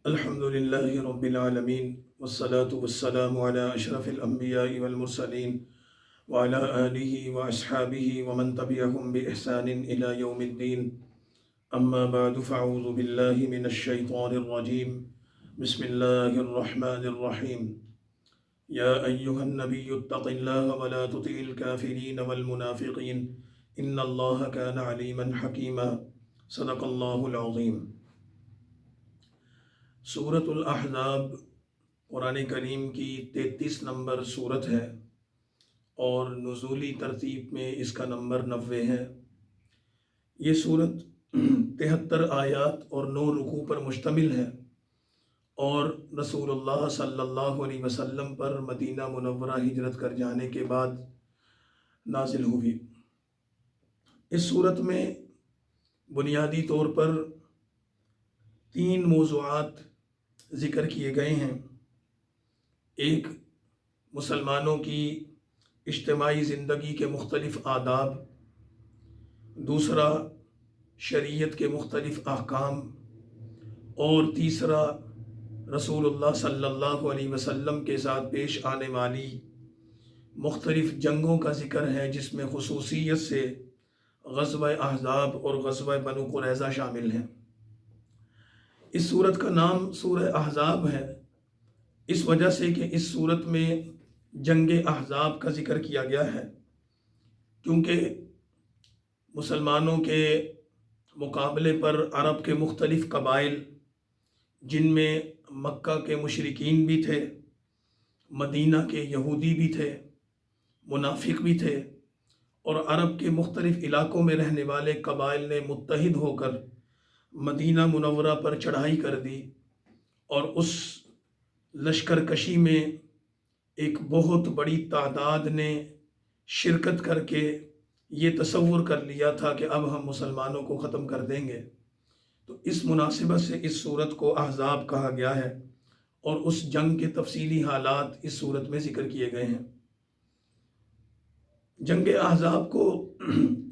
الحمد لله رب العالمين والصلاة والسلام على أشرف الأنبياء والمرسلين وعلى آله وأصحابه ومن تبعهم بإحسان إلى يوم الدين. أما بعد فأعوذ بالله من الشيطان الرجيم. بسم الله الرحمن الرحيم. يا أيها النبي اتق الله ولا تطع الكافرين والمنافقين إن الله كان عليما حكيما. صدق الله العظيم. سورۃ الاحزاب قرآن کریم کی 33 نمبر سورت ہے اور نزولی ترتیب میں اس کا نمبر 90 ہے۔ یہ سورت 73 آیات اور 9 رکوع پر مشتمل ہے اور رسول اللہ صلی اللہ علیہ وسلم پر مدینہ منورہ ہجرت کر جانے کے بعد نازل ہوئی۔ اس سورت میں بنیادی طور پر 3 موضوعات ذکر کیے گئے ہیں۔ ایک، مسلمانوں کی اجتماعی زندگی کے مختلف آداب۔ دوسرا، شریعت کے مختلف احکام۔ اور تیسرا، رسول اللہ صلی اللہ علیہ وسلم کے ساتھ پیش آنے والی مختلف جنگوں کا ذکر ہے، جس میں خصوصیت سے غزوہ احزاب اور غزوہ بنو قریظہ شامل ہیں۔ اس سورت کا نام سورہ احزاب ہے اس وجہ سے کہ اس سورت میں جنگ احزاب کا ذکر کیا گیا ہے، کیونکہ مسلمانوں کے مقابلے پر عرب کے مختلف قبائل، جن میں مکہ کے مشرکین بھی تھے، مدینہ کے یہودی بھی تھے، منافق بھی تھے، اور عرب کے مختلف علاقوں میں رہنے والے قبائل نے متحد ہو کر مدینہ منورہ پر چڑھائی کر دی، اور اس لشکر کشی میں ایک بہت بڑی تعداد نے شرکت کر کے یہ تصور کر لیا تھا کہ اب ہم مسلمانوں کو ختم کر دیں گے۔ تو اس مناسبت سے اس سورت کو احزاب کہا گیا ہے، اور اس جنگ کے تفصیلی حالات اس سورت میں ذکر کیے گئے ہیں۔ جنگ احزاب کو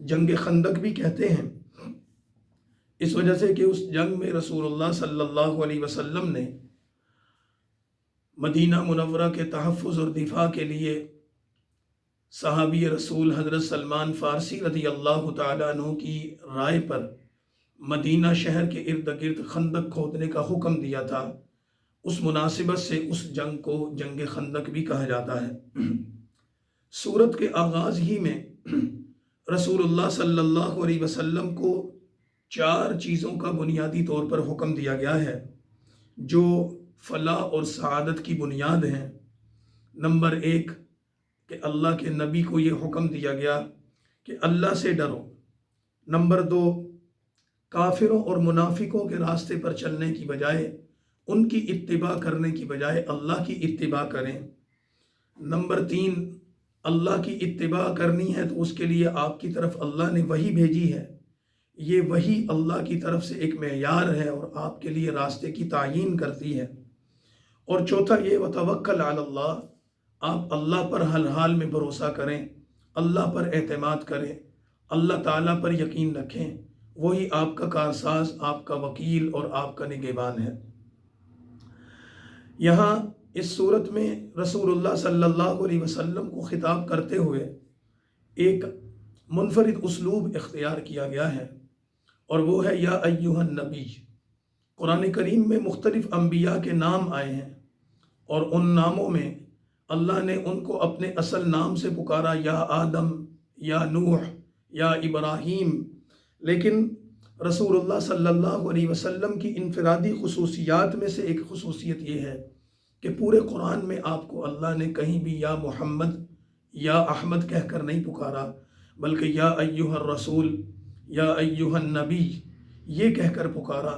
جنگ خندق بھی کہتے ہیں، اس وجہ سے کہ اس جنگ میں رسول اللہ صلی اللہ علیہ وسلم نے مدینہ منورہ کے تحفظ اور دفاع کے لیے صحابی رسول حضرت سلمان فارسی رضی اللہ تعالیٰ عنہ کی رائے پر مدینہ شہر کے ارد گرد خندق کھودنے کا حکم دیا تھا۔ اس مناسبت سے اس جنگ کو جنگ خندق بھی کہا جاتا ہے۔ سورت کے آغاز ہی میں رسول اللہ صلی اللہ علیہ وسلم کو 4 چیزوں کا بنیادی طور پر حکم دیا گیا ہے، جو فلاح اور سعادت کی بنیاد ہیں۔ نمبر 1 کہ اللہ کے نبی کو یہ حکم دیا گیا کہ اللہ سے ڈرو۔ نمبر 2، کافروں اور منافقوں کے راستے پر چلنے کی بجائے، ان کی اتباع کرنے کی بجائے اللہ کی اتباع کریں۔ نمبر 3، اللہ کی اتباع کرنی ہے تو اس کے لیے آپ کی طرف اللہ نے وحی بھیجی ہے، یہ وحی اللہ کی طرف سے ایک معیار ہے اور آپ کے لیے راستے کی تعیین کرتی ہے۔ اور چوتھا یہ، وتوکل علی اللہ، آپ اللہ پر ہر حال میں بھروسہ کریں، اللہ پر اعتماد کریں، اللہ تعالیٰ پر یقین رکھیں، وہی آپ کا کارساز، آپ کا وکیل اور آپ کا نگہبان ہے۔ یہاں اس صورت میں رسول اللہ صلی اللہ علیہ وسلم کو خطاب کرتے ہوئے ایک منفرد اسلوب اختیار کیا گیا ہے، اور وہ ہے یا ایہا النبی۔ قرآن کریم میں مختلف انبیاء کے نام آئے ہیں، اور ان ناموں میں اللہ نے ان کو اپنے اصل نام سے پکارا، یا آدم، یا نوح، یا ابراہیم۔ لیکن رسول اللہ صلی اللہ علیہ وسلم کی انفرادی خصوصیات میں سے ایک خصوصیت یہ ہے کہ پورے قرآن میں آپ کو اللہ نے کہیں بھی یا محمد یا احمد کہہ کر نہیں پکارا، بلکہ یا ایہا الرسول، یا ایہا النبی یہ کہہ کر پکارا،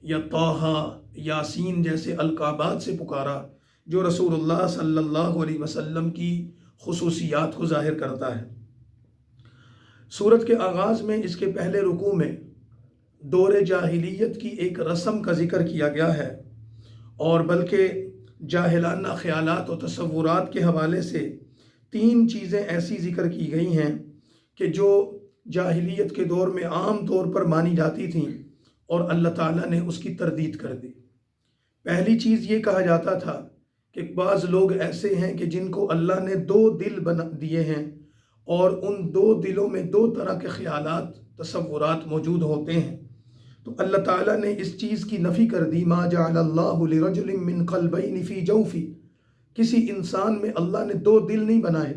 یا طٰہٰ، یاسین جیسے القابات سے پکارا، جو رسول اللہ صلی اللہ علیہ وسلم کی خصوصیات کو ظاہر کرتا ہے۔ سورت کے آغاز میں اس کے پہلے رکوع میں دور جاہلیت کی ایک رسم کا ذکر کیا گیا ہے، اور بلکہ جاہلانہ خیالات و تصورات کے حوالے سے 3 چیزیں ایسی ذکر کی گئی ہیں کہ جو جاہلیت کے دور میں عام طور پر مانی جاتی تھیں، اور اللہ تعالیٰ نے اس کی تردید کر دی۔ پہلی چیز یہ کہا جاتا تھا کہ بعض لوگ ایسے ہیں کہ جن کو اللہ نے 2 دل بنا دیے ہیں اور ان 2 دلوں میں 2 طرح کے خیالات تصورات موجود ہوتے ہیں، تو اللہ تعالیٰ نے اس چیز کی نفی کر دی، ما جعل اللہ لرجل من قلبین فی جوفی، کسی انسان میں اللہ نے 2 دل نہیں بنائے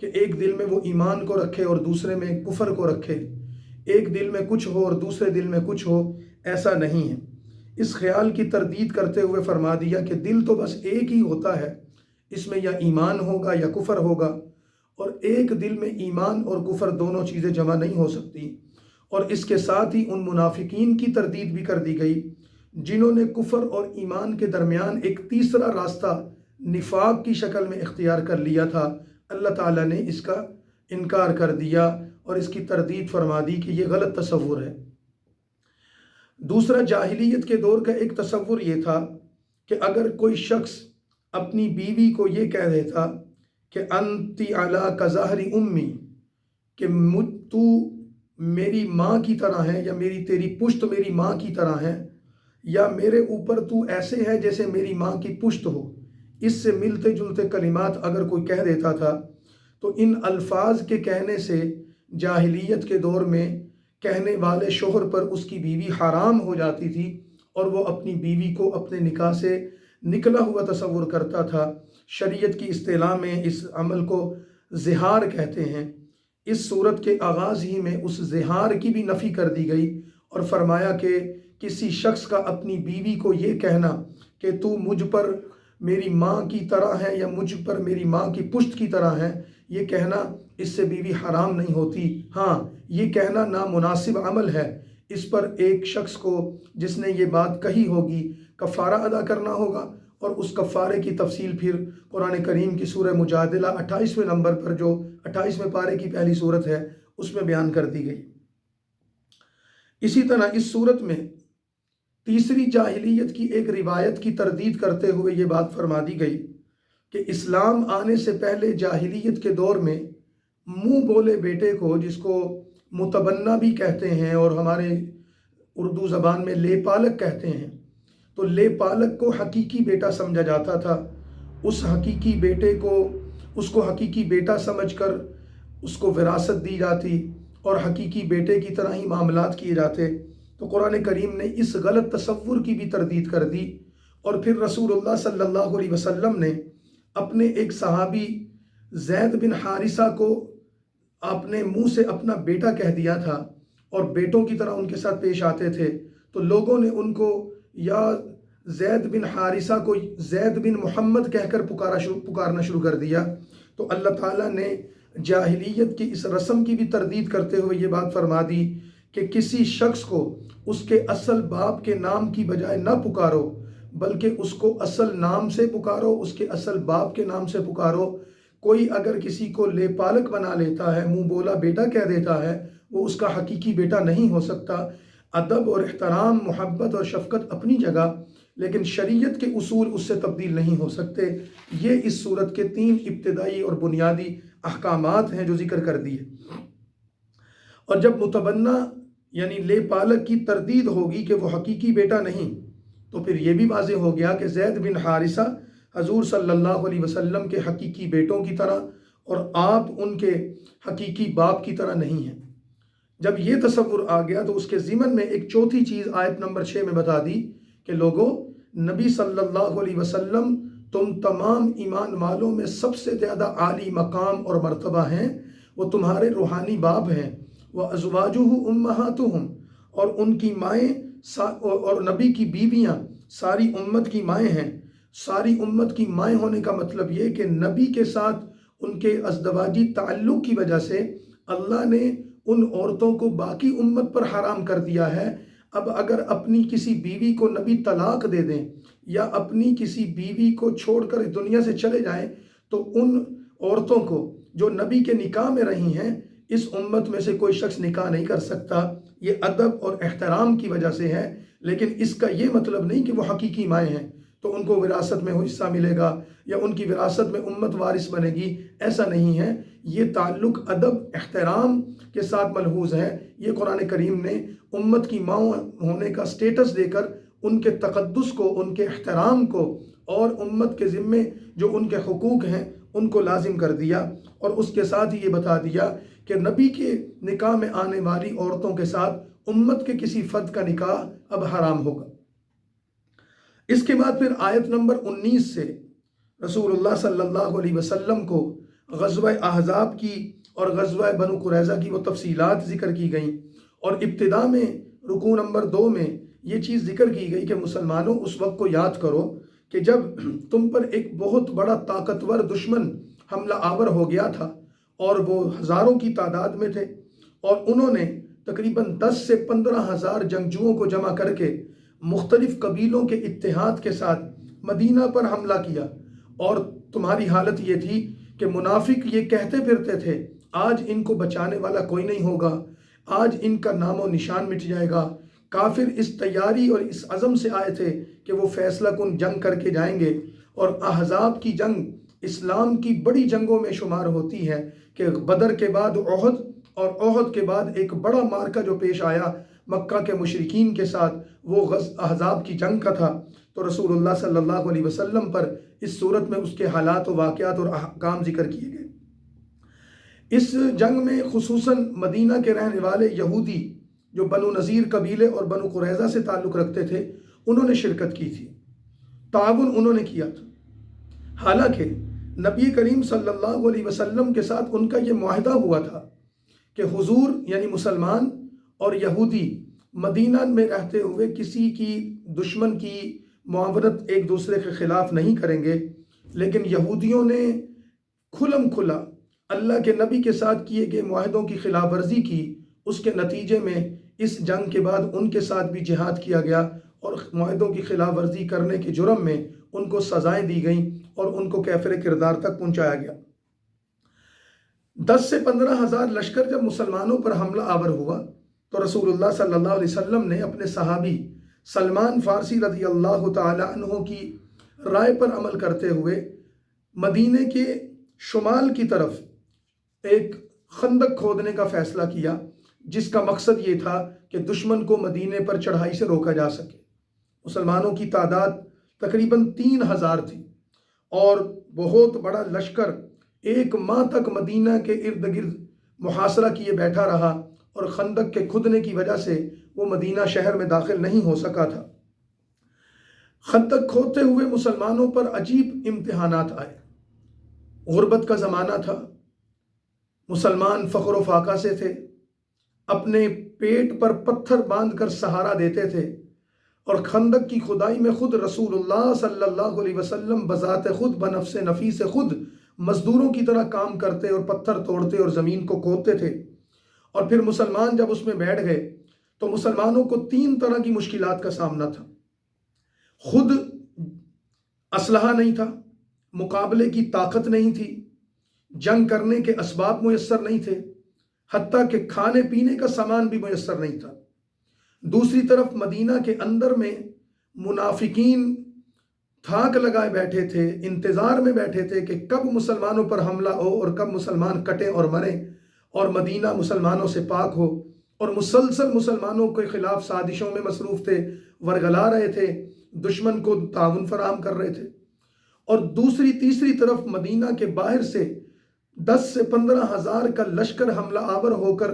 کہ ایک دل میں وہ ایمان کو رکھے اور دوسرے میں کفر کو رکھے، ایک دل میں کچھ ہو اور دوسرے دل میں کچھ ہو، ایسا نہیں ہے۔ اس خیال کی تردید کرتے ہوئے فرما دیا کہ دل تو بس ایک ہی ہوتا ہے، اس میں یا ایمان ہوگا یا کفر ہوگا، اور ایک دل میں ایمان اور کفر دونوں چیزیں جمع نہیں ہو سکتی۔ اور اس کے ساتھ ہی ان منافقین کی تردید بھی کر دی گئی جنہوں نے کفر اور ایمان کے درمیان ایک تیسرا راستہ نفاق کی شکل میں اختیار کر لیا تھا۔ اللہ تعالیٰ نے اس کا انکار کر دیا اور اس کی تردید فرما دی کہ یہ غلط تصور ہے۔ دوسرا، جاہلیت کے دور کا ایک تصور یہ تھا کہ اگر کوئی شخص اپنی بیوی کو یہ کہہ دیتا کہ انتی علی کظہر امی، کہ تو میری ماں کی طرح ہے، یا تیری پشت میری ماں کی طرح ہے، یا میرے اوپر تو ایسے ہے جیسے میری ماں کی پشت ہو، اس سے ملتے جلتے کلمات اگر کوئی کہہ دیتا تھا تو ان الفاظ کے کہنے سے جاہلیت کے دور میں کہنے والے شوہر پر اس کی بیوی حرام ہو جاتی تھی اور وہ اپنی بیوی کو اپنے نکاح سے نکلا ہوا تصور کرتا تھا۔ شریعت کی اصطلاح میں اس عمل کو زہار کہتے ہیں۔ اس صورت کے آغاز ہی میں اس زہار کی بھی نفی کر دی گئی اور فرمایا کہ کسی شخص کا اپنی بیوی کو یہ کہنا کہ تو مجھ پر میری ماں کی طرح ہے یا مجھ پر میری ماں کی پشت کی طرح ہے، یہ کہنا اس سے بیوی حرام نہیں ہوتی۔ ہاں، یہ کہنا نامناسب عمل ہے، اس پر ایک شخص کو جس نے یہ بات کہی ہوگی کفارہ ادا کرنا ہوگا، اور اس کفارے کی تفصیل پھر قرآن کریم کی سورہ مجادلہ 28ویں نمبر پر جو 28ویں پارے کی پہلی صورت ہے اس میں بیان کر دی گئی۔ اسی طرح اس صورت میں تیسری جاہلیت کی ایک روایت کی تردید کرتے ہوئے یہ بات فرما دی گئی کہ اسلام آنے سے پہلے جاہلیت کے دور میں منہ بولے بیٹے کو، جس کو متبنہ بھی کہتے ہیں اور ہمارے اردو زبان میں لے پالک کہتے ہیں، تو لے پالک کو حقیقی بیٹا سمجھا جاتا تھا۔ اس حقیقی بیٹے کو اس کو حقیقی بیٹا سمجھ کر اس کو وراثت دی جاتی اور حقیقی بیٹے کی طرح ہی معاملات کیے جاتے۔ تو قرآن کریم نے اس غلط تصور کی بھی تردید کر دی، اور پھر رسول اللہ صلی اللہ علیہ وسلم نے اپنے ایک صحابی زید بن حارثہ کو اپنے منہ سے اپنا بیٹا کہہ دیا تھا اور بیٹوں کی طرح ان کے ساتھ پیش آتے تھے، تو لوگوں نے ان کو یا زید بن حارثہ کو زید بن محمد کہہ کر پکارنا شروع کر دیا۔ تو اللہ تعالیٰ نے جاہلیت کی اس رسم کی بھی تردید کرتے ہوئے یہ بات فرما دی کہ کسی شخص کو اس کے اصل باپ کے نام کی بجائے نہ پکارو، بلکہ اس کو اصل نام سے پکارو، اس کے اصل باپ کے نام سے پکارو۔ کوئی اگر کسی کو لے پالک بنا لیتا ہے، منہ بولا بیٹا کہہ دیتا ہے، وہ اس کا حقیقی بیٹا نہیں ہو سکتا۔ ادب اور احترام، محبت اور شفقت اپنی جگہ، لیکن شریعت کے اصول اس سے تبدیل نہیں ہو سکتے۔ یہ اس صورت کے 3 ابتدائی اور بنیادی احکامات ہیں جو ذکر کر دیے۔ اور جب متبنہ یعنی لے پالک کی تردید ہوگی کہ وہ حقیقی بیٹا نہیں، تو پھر یہ بھی واضح ہو گیا کہ زید بن حارثہ حضور صلی اللہ علیہ وسلم کے حقیقی بیٹوں کی طرح اور آپ ان کے حقیقی باپ کی طرح نہیں ہیں۔ جب یہ تصور آ گیا تو اس کے ضمن میں ایک چوتھی چیز آیت نمبر 6 میں بتا دی کہ لوگوں، نبی صلی اللہ علیہ وسلم تم تمام ایمان والوں میں سب سے زیادہ عالی مقام اور مرتبہ ہیں، وہ تمہارے روحانی باپ ہیں۔ وَأَزْوَاجُهُ أُمَّهَاتُهُمْ، اور ان کی مائیں اور نبی کی بیویاں ساری امت کی مائیں ہیں۔ ساری امت کی مائیں ہونے کا مطلب یہ کہ نبی کے ساتھ ان کے ازدواجی تعلق کی وجہ سے اللہ نے ان عورتوں کو باقی امت پر حرام کر دیا ہے۔ اب اگر اپنی کسی بیوی کو نبی طلاق دے دیں یا اپنی کسی بیوی کو چھوڑ کر دنیا سے چلے جائیں تو ان عورتوں کو جو نبی کے نکاح میں رہی ہیں اس امت میں سے کوئی شخص نکاح نہیں کر سکتا۔ یہ ادب اور احترام کی وجہ سے ہے، لیکن اس کا یہ مطلب نہیں کہ وہ حقیقی مائیں ہیں تو ان کو وراثت میں حصہ ملے گا یا ان کی وراثت میں امت وارث بنے گی، ایسا نہیں ہے۔ یہ تعلق ادب احترام کے ساتھ ملحوظ ہے۔ یہ قرآن کریم نے امت کی ماں ہونے کا سٹیٹس دے کر ان کے تقدس کو، ان کے احترام کو اور امت کے ذمے جو ان کے حقوق ہیں ان کو لازم کر دیا، اور اس کے ساتھ ہی یہ بتا دیا کہ نبی کے نکاح میں آنے والی عورتوں کے ساتھ امت کے کسی فرد کا نکاح اب حرام ہوگا۔ اس کے بعد پھر آیت نمبر 19 سے رسول اللہ صلی اللہ علیہ وسلم کو غزوہ احزاب کی اور غزوہ بنو قریظہ کی وہ تفصیلات ذکر کی گئیں، اور ابتدا میں رکوع نمبر 2 میں یہ چیز ذکر کی گئی کہ مسلمانوں اس وقت کو یاد کرو کہ جب تم پر ایک بہت بڑا طاقتور دشمن حملہ آور ہو گیا تھا، اور وہ ہزاروں کی تعداد میں تھے، اور انہوں نے تقریباً 10 سے 15,000 جنگجوؤں کو جمع کر کے مختلف قبیلوں کے اتحاد کے ساتھ مدینہ پر حملہ کیا، اور تمہاری حالت یہ تھی کہ منافق یہ کہتے پھرتے تھے آج ان کو بچانے والا کوئی نہیں ہوگا، آج ان کا نام و نشان مٹ جائے گا۔ کافر اس تیاری اور اس عزم سے آئے تھے کہ وہ فیصلہ کن جنگ کر کے جائیں گے، اور احزاب کی جنگ اسلام کی بڑی جنگوں میں شمار ہوتی ہے کہ بدر کے بعد احد، اور احد کے بعد ایک بڑا مارکہ جو پیش آیا مکہ کے مشرکین کے ساتھ وہ احزاب کی جنگ کا تھا۔ تو رسول اللہ صلی اللہ علیہ وسلم پر اس صورت میں اس کے حالات و واقعات اور احکام ذکر کیے گئے۔ اس جنگ میں خصوصاً مدینہ کے رہنے والے یہودی جو بنو نذیر قبیلے اور بنو قریظہ سے تعلق رکھتے تھے انہوں نے شرکت کی تھی، تعاون انہوں نے کیا تھا۔ حالانکہ نبی کریم صلی اللہ علیہ وسلم کے ساتھ ان کا یہ معاہدہ ہوا تھا کہ حضور یعنی مسلمان اور یہودی مدینہ میں رہتے ہوئے کسی کی دشمن کی معاونت ایک دوسرے کے خلاف نہیں کریں گے، لیکن یہودیوں نے کھلم کھلا اللہ کے نبی کے ساتھ کیے گئے معاہدوں کی خلاف ورزی کی۔ اس کے نتیجے میں اس جنگ کے بعد ان کے ساتھ بھی جہاد کیا گیا، اور معاہدوں کی خلاف ورزی کرنے کے جرم میں ان کو سزائیں دی گئیں اور ان کو کافر کردار تک پہنچایا گیا۔ 10 سے 15,000 لشکر جب مسلمانوں پر حملہ آور ہوا تو رسول اللہ صلی اللہ علیہ وسلم نے اپنے صحابی سلمان فارسی رضی اللہ تعالی عنہ کی رائے پر عمل کرتے ہوئے مدینے کے شمال کی طرف ایک خندق کھودنے کا فیصلہ کیا، جس کا مقصد یہ تھا کہ دشمن کو مدینے پر چڑھائی سے روکا جا سکے۔ مسلمانوں کی تعداد تقریباً 3,000 تھی، اور بہت بڑا لشکر ایک ماہ تک مدینہ کے ارد گرد محاصرہ کیے بیٹھا رہا، اور خندق کے کھدنے کی وجہ سے وہ مدینہ شہر میں داخل نہیں ہو سکا تھا۔ خندق کھودتے ہوئے مسلمانوں پر عجیب امتحانات آئے۔ غربت کا زمانہ تھا، مسلمان فقر و فاقہ سے تھے، اپنے پیٹ پر پتھر باندھ کر سہارا دیتے تھے، اور خندق کی کھدائی میں خود رسول اللہ صلی اللہ علیہ وسلم بذات خود بنفس نفیس خود مزدوروں کی طرح کام کرتے اور پتھر توڑتے اور زمین کو کھودتے تھے۔ اور پھر مسلمان جب اس میں بیٹھ گئے تو مسلمانوں کو 3 طرح کی مشکلات کا سامنا تھا۔ خود اسلحہ نہیں تھا، مقابلے کی طاقت نہیں تھی، جنگ کرنے کے اسباب میسر نہیں تھے، حتیٰ کہ کھانے پینے کا سامان بھی میسر نہیں تھا۔ دوسری طرف مدینہ کے اندر میں منافقین تھاک لگائے بیٹھے تھے، انتظار میں بیٹھے تھے کہ کب مسلمانوں پر حملہ ہو اور کب مسلمان کٹیں اور مریں، اور مدینہ مسلمانوں سے پاک ہو، اور مسلسل مسلمانوں کے خلاف سازشوں میں مصروف تھے، ورگلا رہے تھے، دشمن کو تعاون فراہم کر رہے تھے۔ اور دوسری تیسری طرف مدینہ کے باہر سے 10 سے 15,000 کا لشکر حملہ آور ہو کر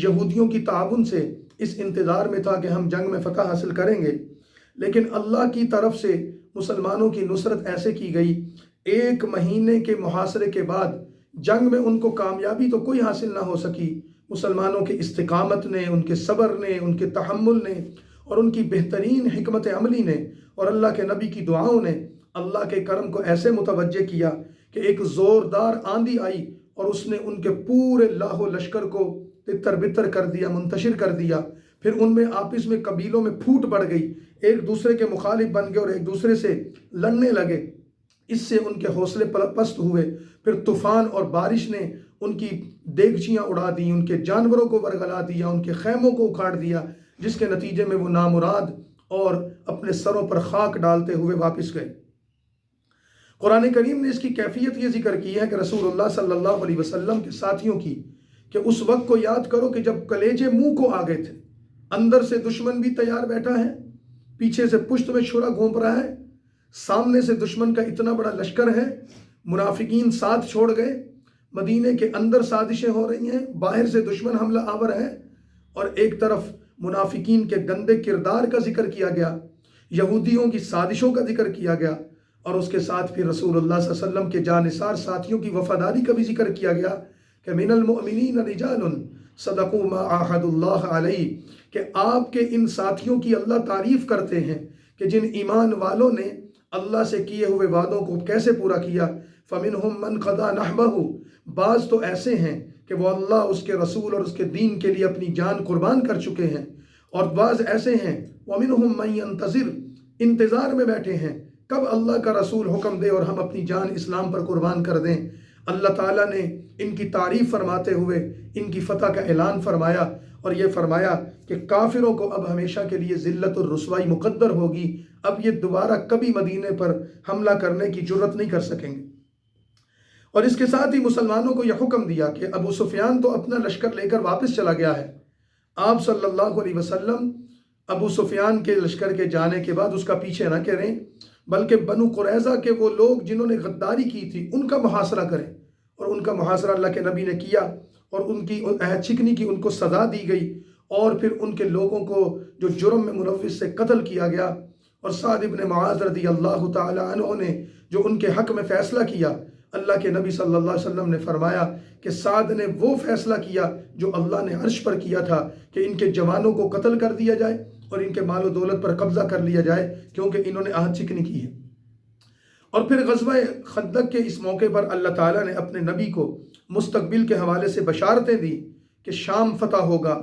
یہودیوں کی تعاون سے اس انتظار میں تھا کہ ہم جنگ میں فتح حاصل کریں گے، لیکن اللہ کی طرف سے مسلمانوں کی نصرت ایسے کی گئی، 1 مہینے کے محاصرے کے بعد جنگ میں ان کو کامیابی تو کوئی حاصل نہ ہو سکی۔ مسلمانوں کے استقامت نے، ان کے صبر نے، ان کے تحمل نے، اور ان کی بہترین حکمت عملی نے، اور اللہ کے نبی کی دعاؤں نے اللہ کے کرم کو ایسے متوجہ کیا کہ ایک زوردار آندھی آئی اور اس نے ان کے پورے لاہو لشکر کو تتر بتر کر دیا، منتشر کر دیا۔ پھر ان میں آپس میں قبیلوں میں پھوٹ بڑھ گئی، ایک دوسرے کے مخالف بن گئے اور ایک دوسرے سے لڑنے لگے۔ اس سے ان کے حوصلے پست ہوئے۔ پھر طوفان اور بارش نے ان کی دیگچیاں اڑا دی، ان کے جانوروں کو ورگلا دیا، ان کے خیموں کو اکھاڑ دیا، جس کے نتیجے میں وہ نامراد اور اپنے سروں پر خاک ڈالتے ہوئے واپس گئے۔ قرآن کریم نے اس کی کیفیت یہ ذکر کی ہے کہ رسول اللہ صلی اللہ علیہ وسلم کے ساتھیوں کی، کہ اس وقت کو یاد کرو کہ جب کلیجے منہ کو آ گئے تھے، اندر سے دشمن بھی تیار بیٹھا ہے، پیچھے سے پشت میں چھرا گھونپ رہا ہے، سامنے سے دشمن کا اتنا بڑا لشکر ہے، منافقین ساتھ چھوڑ گئے، مدینے کے اندر سازشیں ہو رہی ہیں، باہر سے دشمن حملہ آور ہے، اور ایک طرف منافقین کے گندے کردار کا ذکر کیا گیا، یہودیوں کی سازشوں کا ذکر کیا گیا، اور اس کے ساتھ پھر رسول اللہ صلی اللہ علیہ وسلم کے جانثار ساتھیوں کی وفاداری کا بھی ذکر کیا گیا کہ من المؤمنین رجال صدقوا ما عاہدوا اللہ علیہ، کہ آپ کے ان ساتھیوں کی اللہ تعریف کرتے ہیں کہ جن ایمان والوں نے اللہ سے کیے ہوئے وعدوں کو کیسے پورا کیا۔ فَمِنْهُمْ مَنْ قَضَى نَحْبَهُ، بعض تو ایسے ہیں کہ وہ اللہ، اس کے رسول اور اس کے دین کے لیے اپنی جان قربان کر چکے ہیں، اور بعض ایسے ہیں وَمِنْهُمْ مَنْ يَنْتَظِرُ، انتظار میں بیٹھے ہیں کب اللہ کا رسول حکم دے اور ہم اپنی جان اسلام پر قربان کر دیں۔ اللہ تعالیٰ نے ان کی تعریف فرماتے ہوئے ان کی فتح کا اعلان فرمایا، اور یہ فرمایا کہ کافروں کو اب ہمیشہ کے لیے ذلت اور رسوائی مقدر ہوگی، اب یہ دوبارہ کبھی مدینے پر حملہ کرنے کی جرت نہیں کر سکیں گے۔ اور اس کے ساتھ ہی مسلمانوں کو یہ حکم دیا کہ ابو سفیان تو اپنا لشکر لے کر واپس چلا گیا ہے، آپ صلی اللہ علیہ وسلم ابو سفیان کے لشکر کے جانے کے بعد اس کا پیچھے نہ کریں، بلکہ بنو قریظہ کے وہ لوگ جنہوں نے غداری کی تھی ان کا محاصرہ کریں، اور ان کا محاصرہ اللہ کے نبی نے کیا، اور ان کی عہد شکنی کی ان کو سزا دی گئی، اور پھر ان کے لوگوں کو جو جرم میں ملوث سے قتل کیا گیا، اور سعد ابن معاذ رضی اللہ تعالی عنہ نے جو ان کے حق میں فیصلہ کیا، اللہ کے نبی صلی اللہ علیہ وسلم نے فرمایا کہ سعد نے وہ فیصلہ کیا جو اللہ نے عرش پر کیا تھا کہ ان کے جوانوں کو قتل کر دیا جائے اور ان کے مال و دولت پر قبضہ کر لیا جائے، کیونکہ انہوں نے عہد شکنی کی ہے۔ اور پھر غزوہ خندق کے اس موقع پر اللہ تعالیٰ نے اپنے نبی کو مستقبل کے حوالے سے بشارتیں دی کہ شام فتح ہوگا،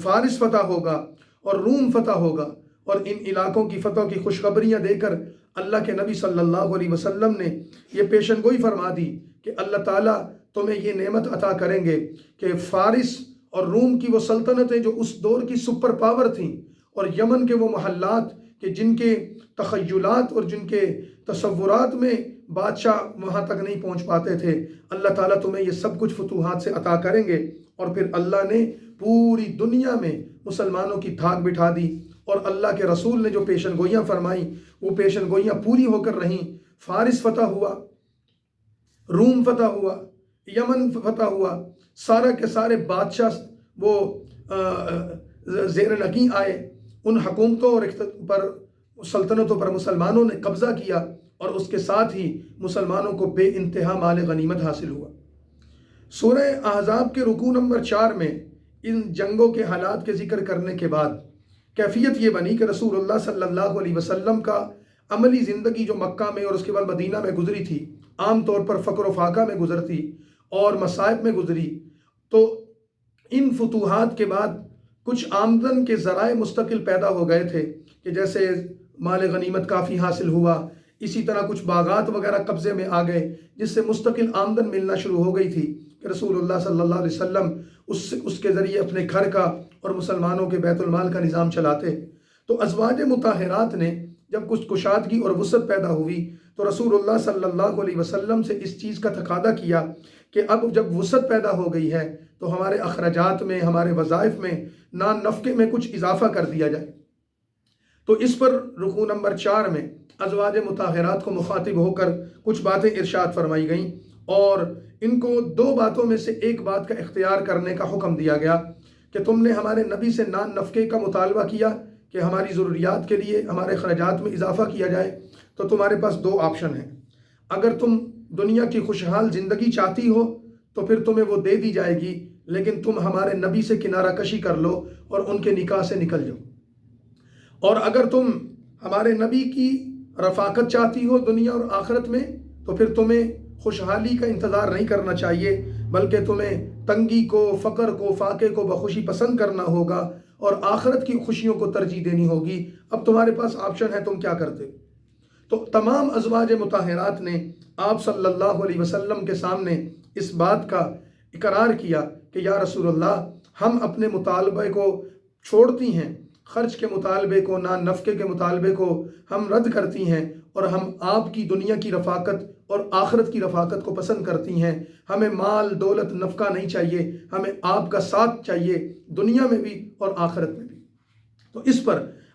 فارس فتح ہوگا اور روم فتح ہوگا، اور ان علاقوں کی فتح کی خوشخبریاں دے کر اللہ کے نبی صلی اللہ علیہ وسلم نے یہ پیشن گوئی فرما دی کہ اللہ تعالیٰ تمہیں یہ نعمت عطا کریں گے کہ فارس اور روم کی وہ سلطنتیں جو اس دور کی سپر پاور تھیں، اور یمن کے وہ محلات کہ جن کے تخیلات اور جن کے تصورات میں بادشاہ وہاں تک نہیں پہنچ پاتے تھے، اللہ تعالیٰ تمہیں یہ سب کچھ فتوحات سے عطا کریں گے۔ اور پھر اللہ نے پوری دنیا میں مسلمانوں کی دھاک بٹھا دی، اور اللہ کے رسول نے جو پیشن گوئیاں فرمائیں وہ پیشن گوئیاں پوری ہو کر رہیں۔ فارس فتح ہوا، روم فتح ہوا، یمن فتح ہوا، سارا کے سارے بادشاہ وہ زیر نگیں آئے، ان حکومتوں اور پر سلطنتوں پر مسلمانوں نے قبضہ کیا، اور اس کے ساتھ ہی مسلمانوں کو بے انتہا مال غنیمت حاصل ہوا۔ سورہ احزاب کے رکوع نمبر 4 میں ان جنگوں کے حالات کے ذکر کرنے کے بعد کیفیت یہ بنی کہ رسول اللہ صلی اللہ علیہ وسلم کا عملی زندگی جو مکہ میں اور اس کے بعد مدینہ میں گزری تھی، عام طور پر فقر و فاقہ میں گزرتی اور مصائب میں گزری، تو ان فتوحات کے بعد کچھ آمدن کے ذرائع مستقل پیدا ہو گئے تھے کہ جیسے مال غنیمت کافی حاصل ہوا، اسی طرح کچھ باغات وغیرہ قبضے میں آ گئے جس سے مستقل آمدن ملنا شروع ہو گئی تھی کہ رسول اللہ صلی اللہ علیہ وسلم اس کے ذریعے اپنے گھر کا اور مسلمانوں کے بیت المال کا نظام چلاتے۔ تو ازواج مطہرات نے جب کچھ کشادگی اور وسعت پیدا ہوئی تو رسول اللہ صلی اللہ علیہ وسلم سے اس چیز کا تقاضا کیا کہ اب جب وسعت پیدا ہو گئی ہے تو ہمارے اخراجات میں، ہمارے وظائف میں، نان نفقے میں کچھ اضافہ کر دیا جائے۔ تو اس پر رکوع نمبر 4 میں ازواج مطہرات کو مخاطب ہو کر کچھ باتیں ارشاد فرمائی گئیں، اور ان کو 2 باتوں میں سے ایک بات کا اختیار کرنے کا حکم دیا گیا کہ تم نے ہمارے نبی سے نان نفقے کا مطالبہ کیا کہ ہماری ضروریات کے لیے ہمارے اخراجات میں اضافہ کیا جائے، تو تمہارے پاس 2 آپشن ہیں۔ اگر تم دنیا کی خوشحال زندگی چاہتی ہو تو پھر تمہیں وہ دے دی جائے گی، لیکن تم ہمارے نبی سے کنارہ کشی کر لو اور ان کے نکاح سے نکل جاؤ۔ اور اگر تم ہمارے نبی کی رفاقت چاہتی ہو دنیا اور آخرت میں تو پھر تمہیں خوشحالی کا انتظار نہیں کرنا چاہیے، بلکہ تمہیں تنگی کو، فقر کو، فاقے کو بخوشی پسند کرنا ہوگا اور آخرت کی خوشیوں کو ترجیح دینی ہوگی۔ اب تمہارے پاس آپشن ہے، تم کیا کرتے؟ تو تمام ازواج مطہرات نے آپ صلی اللہ علیہ وسلم کے سامنے اس بات کا اقرار کیا کہ یا رسول اللہ، ہم اپنے مطالبے کو چھوڑتی ہیں، خرچ کے مطالبے کو، نان نفقے کے مطالبے کو ہم رد کرتی ہیں، اور ہم آپ کی دنیا کی رفاقت اور آخرت کی رفاقت کو پسند کرتی ہیں۔ ہمیں مال، دولت، نفقہ نہیں چاہیے، ہمیں آپ کا ساتھ چاہیے، دنیا میں بھی اور آخرت میں بھی۔ تو اس پر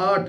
8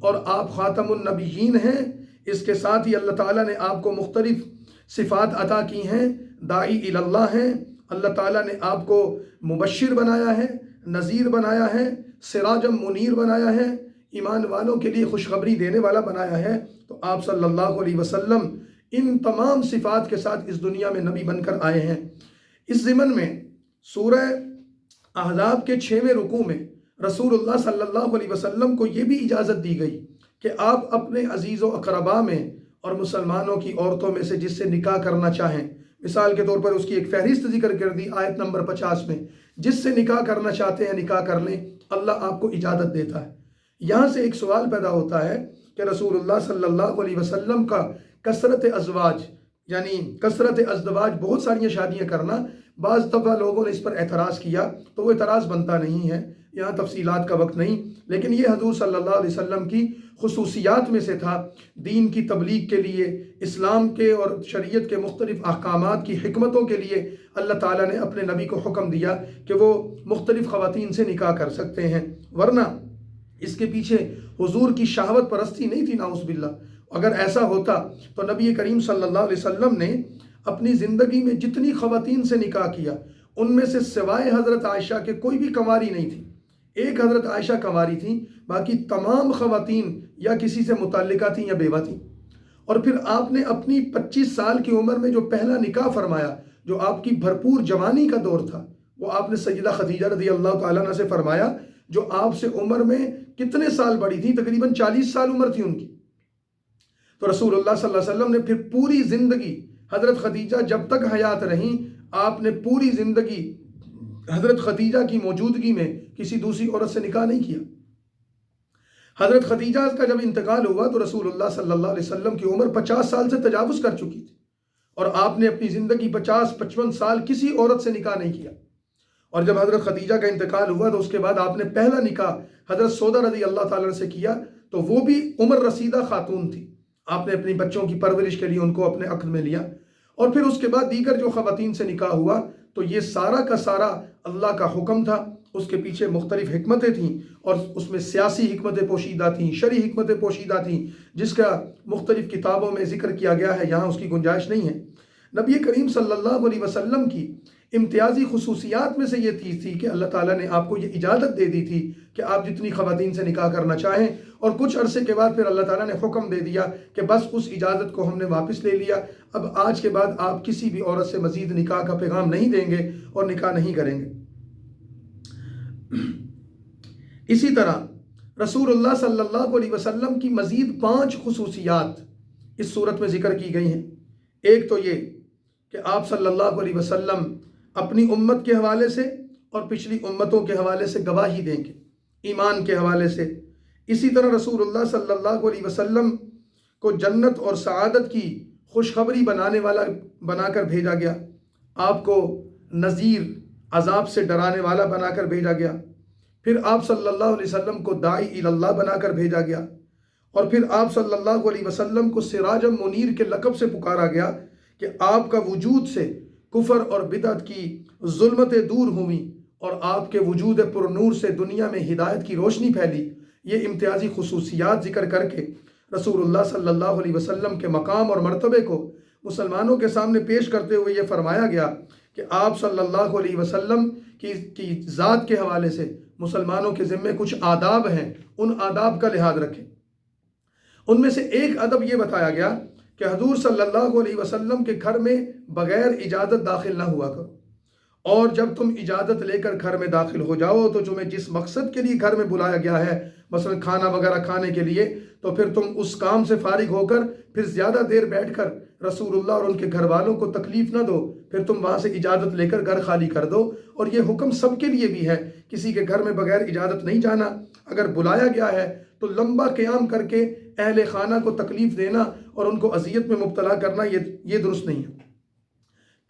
اور آپ خاتم النبیین ہیں۔ اس کے ساتھ ہی اللہ تعالیٰ نے آپ کو مختلف صفات عطا کی ہیں۔ داعی اللہ ہیں، اللہ تعالیٰ نے آپ کو مبشر بنایا ہے، نذیر بنایا ہے، سراجم منیر بنایا ہے، ایمان والوں کے لیے خوشخبری دینے والا بنایا ہے۔ تو آپ صلی اللہ علیہ وسلم ان تمام صفات کے ساتھ اس دنیا میں نبی بن کر آئے ہیں۔ اس ضمن میں سورہ احزاب کے 6ویں رکوع میں رسول اللہ صلی اللہ علیہ وسلم کو یہ بھی اجازت دی گئی کہ آپ اپنے عزیز و اقربا میں اور مسلمانوں کی عورتوں میں سے جس سے نکاح کرنا چاہیں، مثال کے طور پر اس کی ایک فہرست ذکر کر دی آیت نمبر 50 میں، جس سے نکاح کرنا چاہتے ہیں نکاح کر لیں، اللہ آپ کو اجازت دیتا ہے۔ یہاں سے ایک سوال پیدا ہوتا ہے کہ رسول اللہ صلی اللہ علیہ وسلم کا کثرت ازواج، یعنی کثرت ازدواج، بہت ساری شادیاں کرنا، بعض دفعہ لوگوں نے اس پر اعتراض کیا، تو وہ اعتراض بنتا نہیں ہے، یہاں تفصیلات کا وقت نہیں، لیکن یہ حضور صلی اللہ علیہ وسلم کی خصوصیات میں سے تھا۔ دین کی تبلیغ کے لیے، اسلام کے اور شریعت کے مختلف احکامات کی حکمتوں کے لیے اللہ تعالیٰ نے اپنے نبی کو حکم دیا کہ وہ مختلف خواتین سے نکاح کر سکتے ہیں، ورنہ اس کے پیچھے حضور کی شہوت پرستی نہیں تھی، نعوذ باللہ۔ اگر ایسا ہوتا تو نبی کریم صلی اللہ علیہ وسلم نے اپنی زندگی میں جتنی خواتین سے نکاح کیا، ان میں سے سوائے حضرت عائشہ کے کوئی بھی کنواری نہیں تھی۔ ایک حضرت عائشہ کنواری تھیں، باقی تمام خواتین یا کسی سے متعلقہ تھیں یا بیوہ تھیں۔ اور پھر آپ نے اپنی 25 سال کی عمر میں جو پہلا نکاح فرمایا، جو آپ کی بھرپور جوانی کا دور تھا، وہ آپ نے سیدہ خدیجہ رضی اللہ تعالیٰ عنہ سے فرمایا، جو آپ سے عمر میں کتنے سال بڑی تھی، تقریباً 40 سال عمر تھی ان کی۔ تو رسول اللہ صلی اللہ علیہ وسلم نے پھر پوری زندگی، حضرت خدیجہ جب تک حیات رہیں، آپ نے پوری زندگی حضرت خدیجہ کی موجودگی میں کسی دوسری عورت سے نکاح نہیں کیا۔ حضرت خدیجہ کا جب انتقال ہوا تو رسول اللہ صلی اللہ علیہ وسلم کی عمر 50 سال سے تجاوز کر چکی تھی، اور آپ نے اپنی زندگی 50-55 سال کسی عورت سے نکاح نہیں کیا۔ اور جب حضرت خدیجہ کا انتقال ہوا تو اس کے بعد آپ نے پہلا نکاح حضرت سودا رضی اللہ تعالیٰ سے کیا، تو وہ بھی عمر رسیدہ خاتون تھی۔ آپ نے اپنی بچوں کی پرورش کے لیے ان کو اپنے عقد میں لیا، اور پھر اس کے بعد دیگر جو خواتین سے نکاح ہوا، تو یہ سارا کا سارا اللہ کا حکم تھا۔ اس کے پیچھے مختلف حکمتیں تھیں، اور اس میں سیاسی حکمتیں پوشیدہ تھیں، شرعی حکمتیں پوشیدہ تھیں، جس کا مختلف کتابوں میں ذکر کیا گیا ہے، یہاں اس کی گنجائش نہیں ہے۔ نبی کریم صلی اللہ علیہ وسلم کی امتیازی خصوصیات میں سے یہ چیز تھی کہ اللہ تعالیٰ نے آپ کو یہ اجازت دے دی تھی کہ آپ جتنی خواتین سے نکاح کرنا چاہیں، اور کچھ عرصے کے بعد پھر اللہ تعالیٰ نے حکم دے دیا کہ بس اس اجازت کو ہم نے واپس لے لیا، اب آج کے بعد آپ کسی بھی عورت سے مزید نکاح کا پیغام نہیں دیں گے اور نکاح نہیں کریں گے۔ اسی طرح رسول اللہ صلی اللہ علیہ وسلم کی مزید 5 خصوصیات اس صورت میں ذکر کی گئی ہیں۔ ایک تو یہ کہ آپ صلی اللہ علیہ وسلم اپنی امت کے حوالے سے اور پچھلی امتوں کے حوالے سے گواہی دیں گے، ایمان کے حوالے سے۔ اسی طرح رسول اللہ صلی اللہ علیہ وسلم کو جنت اور سعادت کی خوشخبری بنانے والا بنا کر بھیجا گیا، آپ کو نذیر، عذاب سے ڈرانے والا بنا کر بھیجا گیا۔ پھر آپ صلی اللہ علیہ وسلم کو داعی اللہ بنا کر بھیجا گیا، اور پھر آپ صلی اللہ علیہ وسلم کو سراج منیر کے لقب سے پکارا گیا کہ آپ کا وجود سے کفر اور بدعت کی ظلمتیں دور ہوئیں، اور آپ کے وجود پر نور سے دنیا میں ہدایت کی روشنی پھیلی۔ یہ امتیازی خصوصیات ذکر کر کے رسول اللہ صلی اللہ علیہ وسلم کے مقام اور مرتبے کو مسلمانوں کے سامنے پیش کرتے ہوئے یہ فرمایا گیا کہ آپ صلی اللہ علیہ وسلم کی ذات کے حوالے سے مسلمانوں کے ذمے کچھ آداب ہیں، ان آداب کا لحاظ رکھیں۔ ان میں سے ایک ادب یہ بتایا گیا کہ حضور صلی اللہ علیہ وسلم کے گھر میں بغیر اجازت داخل نہ ہوا کرو، اور جب تم اجازت لے کر گھر میں داخل ہو جاؤ تو تمہیں جس مقصد کے لیے گھر میں بلایا گیا ہے، مثلا کھانا وغیرہ کھانے کے لیے، تو پھر تم اس کام سے فارغ ہو کر پھر زیادہ دیر بیٹھ کر رسول اللہ اور ان کے گھر والوں کو تکلیف نہ دو، پھر تم وہاں سے اجازت لے کر گھر خالی کر دو۔ اور یہ حکم سب کے لیے بھی ہے، کسی کے گھر میں بغیر اجازت نہیں جانا۔ اگر بلایا گیا ہے تو لمبا قیام کر کے اہل خانہ کو تکلیف دینا اور ان کو اذیت میں مبتلا کرنا یہ درست نہیں ہے۔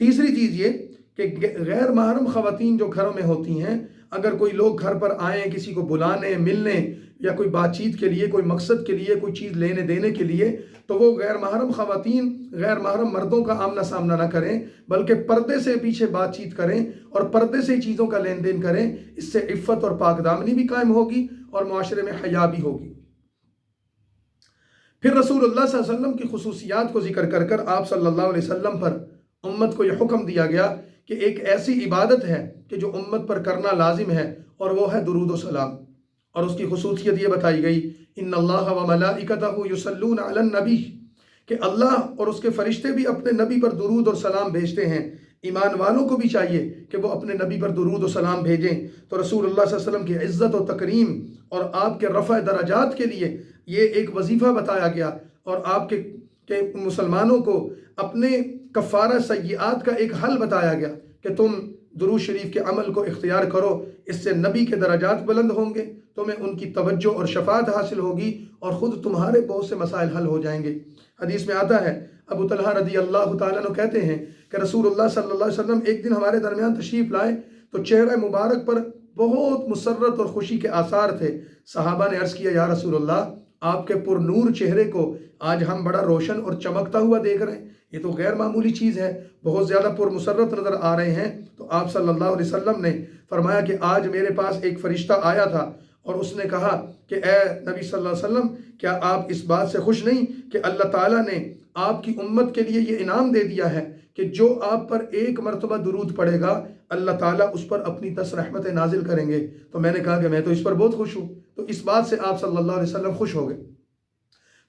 تیسری چیز یہ کہ غیر محرم خواتین جو گھروں میں ہوتی ہیں، اگر کوئی لوگ گھر پر آئیں کسی کو بلانے، ملنے، یا کوئی بات چیت کے لیے، کوئی مقصد کے لیے، کوئی چیز لینے دینے کے لیے، تو وہ غیر محرم خواتین غیر محرم مردوں کا آمنا سامنا نہ کریں، بلکہ پردے سے پیچھے بات چیت کریں اور پردے سے چیزوں کا لین دین کریں۔ اس سے عفت اور پاک دامنی بھی قائم ہوگی اور معاشرے میں حیا بھی ہوگی۔ پھر رسول اللہ صلی اللہ علیہ وسلم کی خصوصیات کو ذکر کر کر آپ صلی اللہ علیہ وسلم پر امت کو یہ حکم دیا گیا کہ ایک ایسی عبادت ہے کہ جو امت پر کرنا لازم ہے، اور وہ ہے درود و سلام۔ اور اس کی خصوصیت یہ بتائی گئی، ان اللہ و ملائکتہ یصلون علی النبی، کہ اللہ اور اس کے فرشتے بھی اپنے نبی پر درود اور سلام بھیجتے ہیں۔ ایمان والوں کو بھی چاہیے کہ وہ اپنے نبی پر درود و سلام بھیجیں۔ تو رسول اللہ صلی اللہ علیہ وسلم کی عزت و تکریم اور آپ کے رفع درجات کے لیے یہ ایک وظیفہ بتایا گیا، اور آپ کے مسلمانوں کو اپنے کفارہ سیئات کا ایک حل بتایا گیا کہ تم درود شریف کے عمل کو اختیار کرو، اس سے نبی کے درجات بلند ہوں گے، تمہیں ان کی توجہ اور شفاعت حاصل ہوگی، اور خود تمہارے بہت سے مسائل حل ہو جائیں گے۔ حدیث میں آتا ہے، ابو طلحہ رضی اللہ تعالیٰ عنہ کہتے ہیں کہ رسول اللہ صلی اللہ علیہ وسلم ایک دن ہمارے درمیان تشریف لائے تو چہرہ مبارک پر بہت مسرت اور خوشی کے آثار تھے۔ صحابہ نے عرض کیا، یا رسول اللہ، آپ کے پر نور چہرے کو آج ہم بڑا روشن اور چمکتا ہوا دیکھ رہے ہیں، یہ تو غیر معمولی چیز ہے، بہت زیادہ پر مسرت نظر آ رہے ہیں۔ تو آپ صلی اللہ علیہ وسلم نے فرمایا کہ آج میرے پاس ایک فرشتہ آیا تھا اور اس نے کہا کہ اے نبی صلی اللہ علیہ وسلم، کیا آپ اس بات سے خوش نہیں کہ اللہ تعالیٰ نے آپ کی امت کے لیے یہ انعام دے دیا ہے کہ جو آپ پر ایک مرتبہ درود پڑے گا اللہ تعالیٰ اس پر اپنی 10 رحمتیں نازل کریں گے؟ تو میں نے کہا کہ میں تو اس پر بہت خوش ہوں۔ تو اس بات سے آپ صلی اللہ علیہ وسلم خوش ہو گئے۔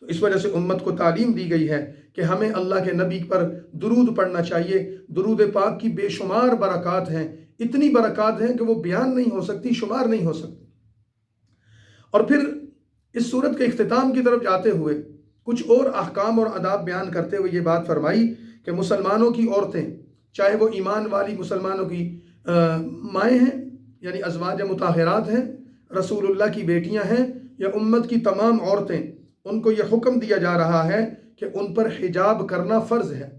تو اس وجہ سے امت کو تعلیم دی گئی ہے کہ ہمیں اللہ کے نبی پر درود پڑھنا چاہیے۔ درود پاک کی بے شمار برکات ہیں، اتنی برکات ہیں کہ وہ بیان نہیں ہو سکتی، شمار نہیں ہو سکتی۔ اور پھر اس صورت کے اختتام کی طرف جاتے ہوئے کچھ اور احکام اور آداب بیان کرتے ہوئے یہ بات فرمائی کہ مسلمانوں کی عورتیں، چاہے وہ ایمان والی مسلمانوں کی مائیں ہیں یعنی ازواج مطہرات ہیں، رسول اللہ کی بیٹیاں ہیں، یا امت کی تمام عورتیں، ان کو یہ حکم دیا جا رہا ہے کہ ان پر حجاب کرنا فرض ہے۔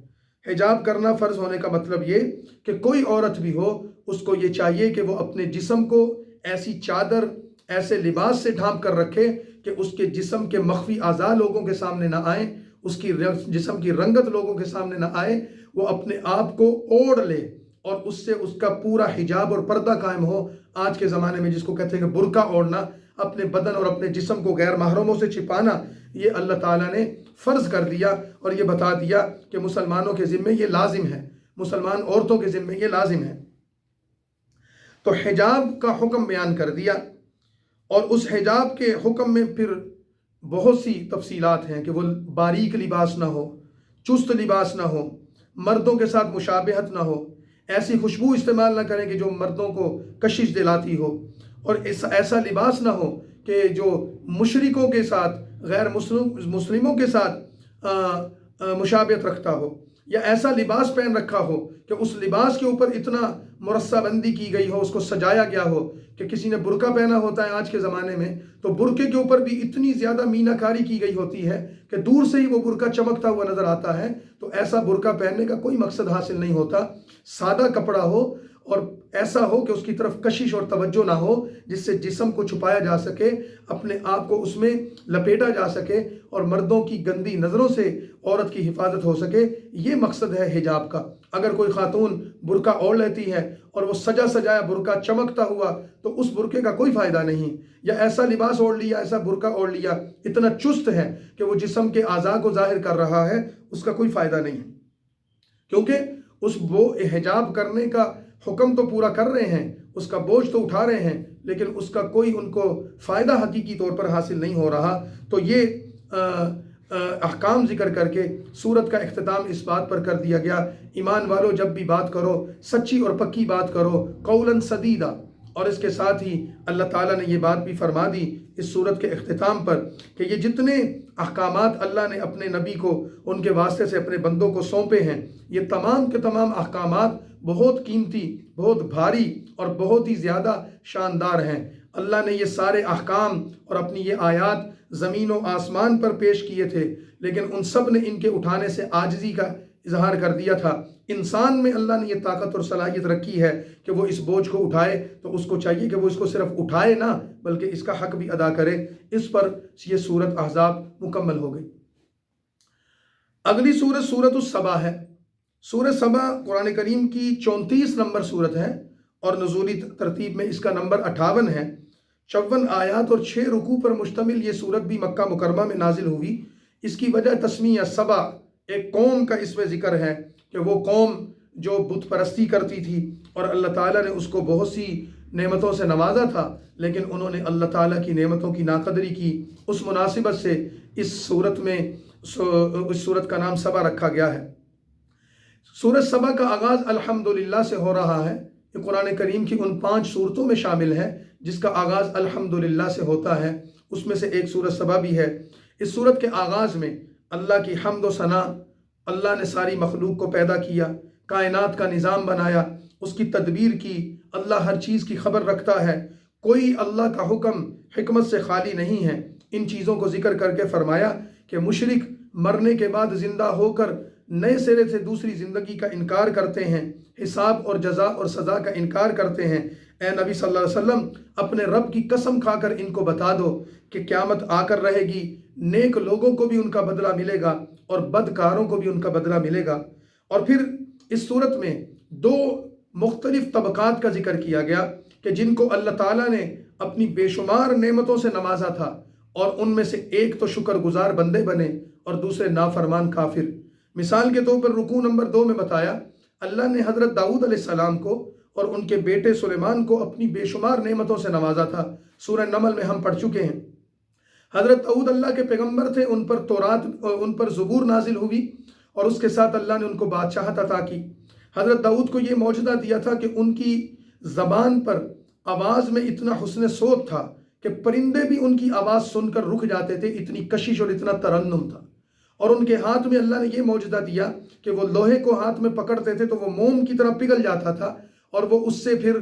حجاب کرنا فرض ہونے کا مطلب یہ کہ کوئی عورت بھی ہو، اس کو یہ چاہیے کہ وہ اپنے جسم کو ایسی چادر، ایسے لباس سے ڈھانپ کر رکھے کہ اس کے جسم کے مخفی اعضاء لوگوں کے سامنے نہ آئیں، اس کی جسم کی رنگت لوگوں کے سامنے نہ آئے، وہ اپنے آپ کو اوڑھ لے اور اس سے اس کا پورا حجاب اور پردہ قائم ہو۔ آج کے زمانے میں جس کو کہتے ہیں کہ برقع اوڑھنا، اپنے بدن اور اپنے جسم کو غیر محرموں سے چھپانا، یہ اللہ تعالیٰ نے فرض کر دیا اور یہ بتا دیا کہ مسلمانوں کے ذمے یہ لازم ہے، مسلمان عورتوں کے ذمے یہ لازم ہے۔ تو حجاب کا حکم بیان کر دیا، اور اس حجاب کے حکم میں پھر بہت سی تفصیلات ہیں کہ وہ باریک لباس نہ ہو، چست لباس نہ ہو، مردوں کے ساتھ مشابہت نہ ہو، ایسی خوشبو استعمال نہ کریں کہ جو مردوں کو کشش دلاتی ہو، اور ایسا لباس نہ ہو کہ جو مشرکوں کے ساتھ، غیر مسلموں کے ساتھ مشابہت رکھتا ہو، یا ایسا لباس پہن رکھا ہو کہ اس لباس کے اوپر اتنا مرصع بندی کی گئی ہو، اس کو سجایا گیا ہو کہ کسی نے برقع پہنا ہوتا ہے آج کے زمانے میں تو برقعے کے اوپر بھی اتنی زیادہ مینہ کاری کی گئی ہوتی ہے کہ دور سے ہی وہ برقع چمکتا ہوا نظر آتا ہے۔ تو ایسا برقع پہننے کا کوئی مقصد حاصل نہیں ہوتا۔ سادہ کپڑا ہو اور ایسا ہو کہ اس کی طرف کشش اور توجہ نہ ہو، جس سے جسم کو چھپایا جا سکے، اپنے آپ کو اس میں لپیٹا جا سکے، اور مردوں کی گندی نظروں سے عورت کی حفاظت ہو سکے۔ یہ مقصد ہے حجاب کا۔ اگر کوئی خاتون برقع اوڑھ لیتی ہے اور وہ سجا سجایا برقع چمکتا ہوا، تو اس برقعے کا کوئی فائدہ نہیں۔ یا ایسا لباس اوڑھ لیا، ایسا برقع اوڑھ لیا، اتنا چست ہے کہ وہ جسم کے اعضاء کو ظاہر کر رہا ہے، اس کا کوئی فائدہ نہیں، کیونکہ وہ حجاب کرنے کا حکم تو پورا کر رہے ہیں، اس کا بوجھ تو اٹھا رہے ہیں، لیکن اس کا کوئی ان کو فائدہ حقیقی طور پر حاصل نہیں ہو رہا۔ تو یہ احکام ذکر کر کے سورت کا اختتام اس بات پر کر دیا گیا، ایمان والو جب بھی بات کرو سچی اور پکی بات کرو، قولاً سدیدا۔ اور اس کے ساتھ ہی اللہ تعالیٰ نے یہ بات بھی فرما دی اس سورت کے اختتام پر کہ یہ جتنے احکامات اللہ نے اپنے نبی کو ان کے واسطے سے اپنے بندوں کو سونپے ہیں، یہ تمام کے تمام احکامات بہت قیمتی، بہت بھاری اور بہت ہی زیادہ شاندار ہیں۔ اللہ نے یہ سارے احکام اور اپنی یہ آیات زمین و آسمان پر پیش کیے تھے، لیکن ان سب نے ان کے اٹھانے سے عاجزی کا اظہار کر دیا تھا۔ انسان میں اللہ نے یہ طاقت اور صلاحیت رکھی ہے کہ وہ اس بوجھ کو اٹھائے، تو اس کو چاہیے کہ وہ اس کو صرف اٹھائے نہ بلکہ اس کا حق بھی ادا کرے۔ اس پر یہ سورت احزاب مکمل ہو گئی۔ اگلی سورت سورت السبا ہے۔ سورت سبا قرآن کریم کی 34 نمبر سورت ہے، اور نزولی ترتیب میں اس کا نمبر 58 ہے۔ 54 آیات اور 6 رکوع پر مشتمل یہ سورت بھی مکہ مکرمہ میں نازل ہوئی۔ اس کی وجہ تسمیہ سبا، ایک قوم کا اس میں ذکر ہے کہ وہ قوم جو بت پرستی کرتی تھی اور اللہ تعالیٰ نے اس کو بہت سی نعمتوں سے نوازا تھا، لیکن انہوں نے اللہ تعالیٰ کی نعمتوں کی ناقدری کی۔ اس مناسبت سے اس صورت کا نام سبا رکھا گیا ہے۔ سورۃ سبا کا آغاز الحمدللہ سے ہو رہا ہے۔ یہ قرآن کریم کی ان 5 صورتوں میں شامل ہے جس کا آغاز الحمدللہ سے ہوتا ہے، اس میں سے ایک سورۃ سبا بھی ہے۔ اس سورت کے آغاز میں اللہ کی حمد و ثنا، اللہ نے ساری مخلوق کو پیدا کیا، کائنات کا نظام بنایا، اس کی تدبیر کی، اللہ ہر چیز کی خبر رکھتا ہے، کوئی اللہ کا حکم حکمت سے خالی نہیں ہے۔ ان چیزوں کو ذکر کر کے فرمایا کہ مشرک مرنے کے بعد زندہ ہو کر نئے سرے سے دوسری زندگی کا انکار کرتے ہیں، حساب اور جزا اور سزا کا انکار کرتے ہیں۔ اے نبی صلی اللہ علیہ وسلم، اپنے رب کی قسم کھا کر ان کو بتا دو کہ قیامت آ کر رہے گی، نیک لوگوں کو بھی ان کا بدلہ ملے گا اور بدکاروں کو بھی ان کا بدلہ ملے گا۔ اور پھر اس صورت میں 2 مختلف طبقات کا ذکر کیا گیا کہ جن کو اللہ تعالیٰ نے اپنی بے شمار نعمتوں سے نوازا تھا، اور ان میں سے ایک تو شکر گزار بندے بنے اور دوسرے نافرمان کافر۔ مثال کے طور پر رکوع نمبر 2 میں بتایا اللہ نے حضرت داؤد علیہ السلام کو اور ان کے بیٹے سلیمان کو اپنی بے شمار نعمتوں سے نوازا تھا۔ سورہ نمل میں ہم پڑھ چکے ہیں۔ حضرت داؤد اللہ کے پیغمبر تھے، ان پر تورات، ان پر زبور نازل ہوئی اور اس کے ساتھ اللہ نے ان کو بادشاہت عطا کی۔ حضرت داؤد کو یہ معجزہ دیا تھا کہ ان کی زبان پر آواز میں اتنا حسن صوت تھا کہ پرندے بھی ان کی آواز سن کر رک جاتے تھے، اتنی کشش اور اتنا ترنم تھا۔ اور ان کے ہاتھ میں اللہ نے یہ معجزہ دیا کہ وہ لوہے کو ہاتھ میں پکڑتے تھے تو وہ موم کی طرح پگھل جاتا تھا، اور وہ اس سے پھر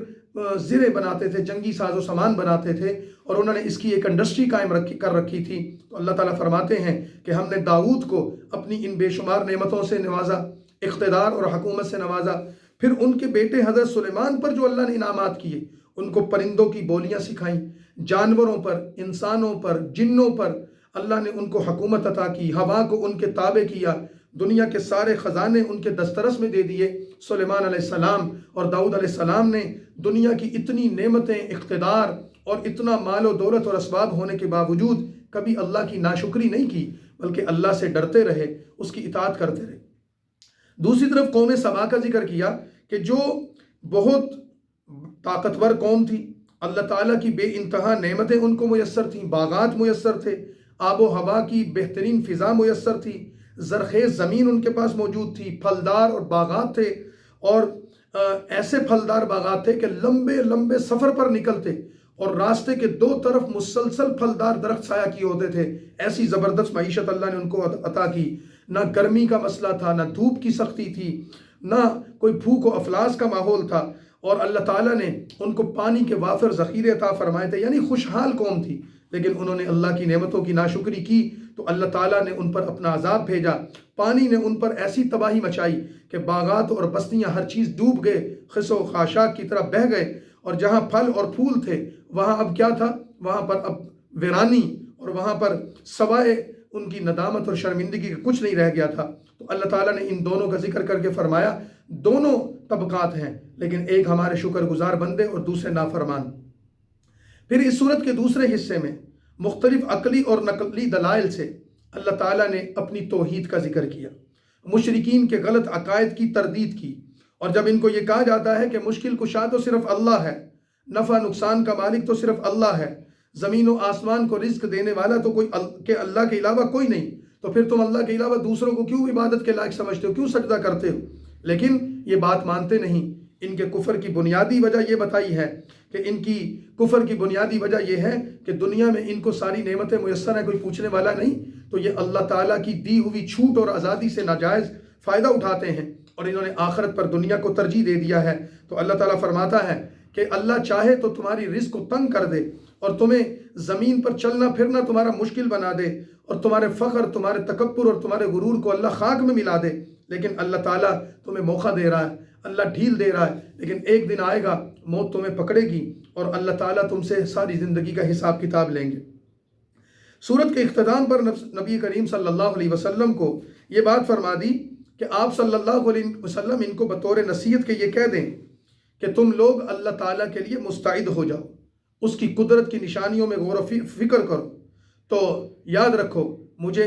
زرے بناتے تھے، جنگی ساز و سامان بناتے تھے، اور انہوں نے اس کی ایک انڈسٹری قائم کر رکھی تھی۔ تو اللہ تعالیٰ فرماتے ہیں کہ ہم نے داؤد کو اپنی ان بے شمار نعمتوں سے نوازا، اقتدار اور حکومت سے نوازا۔ پھر ان کے بیٹے حضرت سلیمان پر جو اللہ نے انعامات کیے، ان کو پرندوں کی بولیاں سکھائیں، جانوروں پر، انسانوں پر، جنوں پر اللہ نے ان کو حکومت عطا کی، ہوا کو ان کے تابع کیا، دنیا کے سارے خزانے ان کے دسترس میں دے دیے۔ سلیمان علیہ السلام اور داؤد علیہ السلام نے دنیا کی اتنی نعمتیں، اقتدار اور اتنا مال و دولت اور اسباب ہونے کے باوجود کبھی اللہ کی ناشکری نہیں کی، بلکہ اللہ سے ڈرتے رہے، اس کی اطاعت کرتے رہے۔ دوسری طرف قوم سبا کا ذکر کیا کہ جو بہت طاقتور قوم تھی، اللہ تعالیٰ کی بے انتہا نعمتیں ان کو میسر تھیں، باغات میسر تھے، آب و ہوا کی بہترین فضا میسر تھی، زرخیز زمین ان کے پاس موجود تھی، پھلدار اور باغات تھے، اور ایسے پھلدار باغات تھے کہ لمبے لمبے سفر پر نکلتے اور راستے کے 2 طرف مسلسل پھلدار درخت سایہ کیے ہوتے تھے۔ ایسی زبردست معیشت اللہ نے ان کو عطا کی، نہ گرمی کا مسئلہ تھا، نہ دھوپ کی سختی تھی، نہ کوئی بھوک و افلاس کا ماحول تھا، اور اللہ تعالیٰ نے ان کو پانی کے وافر ذخیرے عطا فرمائے تھے، یعنی خوشحال قوم تھی۔ لیکن انہوں نے اللہ کی نعمتوں کی ناشکری کی تو اللہ تعالیٰ نے ان پر اپنا عذاب بھیجا، پانی نے ان پر ایسی تباہی مچائی کہ باغات اور بستیاں ہر چیز ڈوب گئے، خس و خاشاک کی طرح بہہ گئے، اور جہاں پھل اور پھول تھے وہاں اب کیا تھا؟ وہاں پر اب ویرانی، اور وہاں پر سوائے ان کی ندامت اور شرمندگی کا کچھ نہیں رہ گیا تھا۔ تو اللہ تعالیٰ نے ان دونوں کا ذکر کر کے فرمایا دونوں طبقات ہیں، لیکن ایک ہمارے شکر گزار بندے اور دوسرے نافرمان۔ پھر اس صورت کے دوسرے حصے میں مختلف عقلی اور نقلی دلائل سے اللہ تعالیٰ نے اپنی توحید کا ذکر کیا، مشرکین کے غلط عقائد کی تردید کی، اور جب ان کو یہ کہا جاتا ہے کہ مشکل کشا تو صرف اللہ ہے، نفع نقصان کا مالک تو صرف اللہ ہے، زمین و آسمان کو رزق دینے والا تو کوئی کہ اللہ کے علاوہ کوئی نہیں، تو پھر تم اللہ کے علاوہ دوسروں کو کیوں عبادت کے لائق سمجھتے ہو، کیوں سجدہ کرتے ہو؟ لیکن یہ بات مانتے نہیں۔ ان کے کفر کی بنیادی وجہ یہ بتائی ہے کہ ان کی کفر کی بنیادی وجہ یہ ہے کہ دنیا میں ان کو ساری نعمتیں میسر ہیں، کوئی پوچھنے والا نہیں، تو یہ اللہ تعالیٰ کی دی ہوئی چھوٹ اور آزادی سے ناجائز فائدہ اٹھاتے ہیں، اور انہوں نے آخرت پر دنیا کو ترجیح دے دیا ہے۔ تو اللہ تعالیٰ فرماتا ہے کہ اللہ چاہے تو تمہاری رزق کو تنگ کر دے اور تمہیں زمین پر چلنا پھرنا تمہارا مشکل بنا دے، اور تمہارے فخر، تمہارے تکبر اور تمہارے غرور کو اللہ خاک میں ملا دے، لیکن اللہ تعالیٰ تمہیں موقع دے رہا ہے، اللہ ڈھیل دے رہا ہے، لیکن ایک دن آئے گا موت تمہیں پکڑے گی اور اللہ تعالیٰ تم سے ساری زندگی کا حساب کتاب لیں گے۔ سورت کے اختتام پر نبی کریم صلی اللہ علیہ وسلم کو یہ بات فرما دی کہ آپ صلی اللہ علیہ وسلم ان کو بطور نصیحت کے یہ کہہ دیں کہ تم لوگ اللہ تعالیٰ کے لیے مستعد ہو جاؤ، اس کی قدرت کی نشانیوں میں غور و فکر کرو، تو یاد رکھو مجھے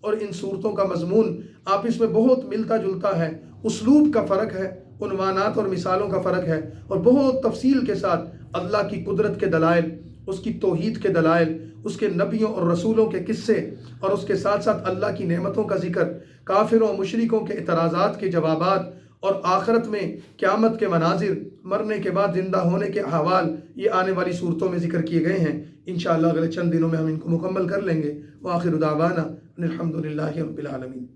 اور ان صورتوں کا مضمون آپس میں بہت ملتا جلتا ہے، اسلوب کا فرق ہے، عنوانات اور مثالوں کا فرق ہے، اور بہت تفصیل کے ساتھ اللہ کی قدرت کے دلائل، اس کی توحید کے دلائل، اس کے نبیوں اور رسولوں کے قصے، اور اس کے ساتھ ساتھ اللہ کی نعمتوں کا ذکر، کافروں و مشرکوں کے اعتراضات کے جوابات، اور آخرت میں قیامت کے مناظر، مرنے کے بعد زندہ ہونے کے احوال، یہ آنے والی صورتوں میں ذکر کیے گئے ہیں۔ انشاءاللہ اگلے چند دنوں میں ہم ان کو مکمل کر لیں گے۔ وآخر دعوانا ان الحمد للہ رب العالمین۔